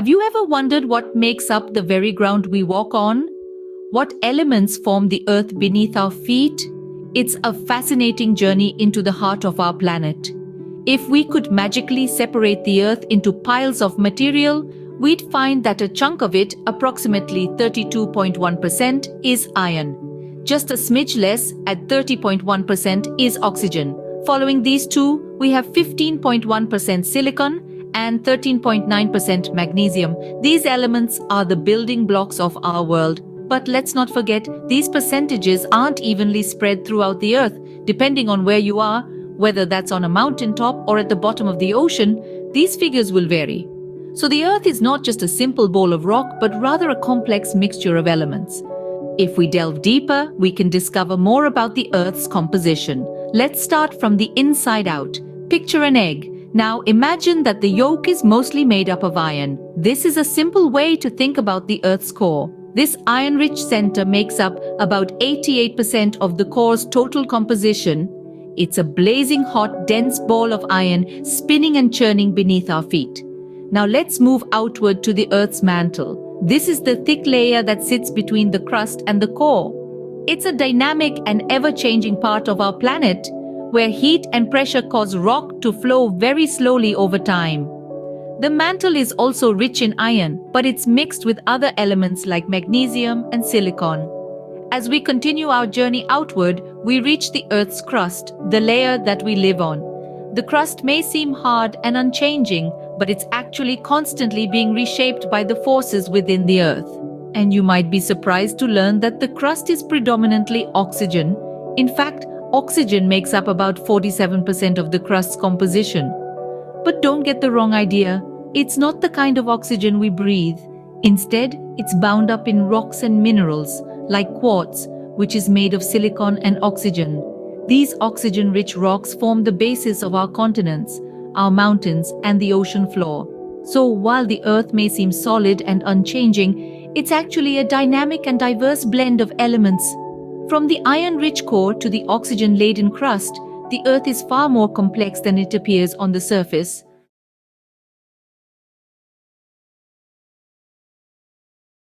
Have you ever wondered what makes up the very ground we walk on? What elements form the earth beneath our feet? It's a fascinating journey into the heart of our planet. If we could magically separate the earth into piles of material, we'd find that a chunk of it, approximately 32.1%, is iron. Just a smidge less, at 30.1%, is oxygen. Following these two, we have 15.1% silicon and 13.9% magnesium. These elements are the building blocks of our world. But let's not forget, these percentages aren't evenly spread throughout the earth. Depending on where you are, whether that's on a mountaintop or at the bottom of the ocean, these figures will vary. So the earth is not just a simple ball of rock, but rather a complex mixture of elements. If we delve deeper, we can discover more about the earth's composition. Let's start from the inside out. Picture an egg. Now imagine that the yolk is mostly made up of iron. This is a simple way to think about the earth's core. This iron-rich center makes up about 88% of the core's total composition. It's a blazing hot, dense ball of iron spinning and churning beneath our feet. Now let's move outward to the Earth's mantle. This is the thick layer that sits between the crust and the core. It's a dynamic and ever-changing part of our planet, where heat and pressure cause rock to flow very slowly over time. The mantle is also rich in iron, but it's mixed with other elements like magnesium and silicon. As we continue our journey outward, we reach the Earth's crust, the layer that we live on. The crust may seem hard and unchanging, but it's actually constantly being reshaped by the forces within the Earth. And you might be surprised to learn that the crust is predominantly oxygen. In fact, oxygen makes up about 47% of the crust's composition. But don't get the wrong idea. It's not the kind of oxygen we breathe. Instead, it's bound up in rocks and minerals, like quartz, which is made of silicon and oxygen. These oxygen-rich rocks form the basis of our continents, our mountains, and the ocean floor. So while the Earth may seem solid and unchanging, it's actually a dynamic and diverse blend of elements. From the iron-rich core to the oxygen-laden crust, the Earth is far more complex than it appears on the surface.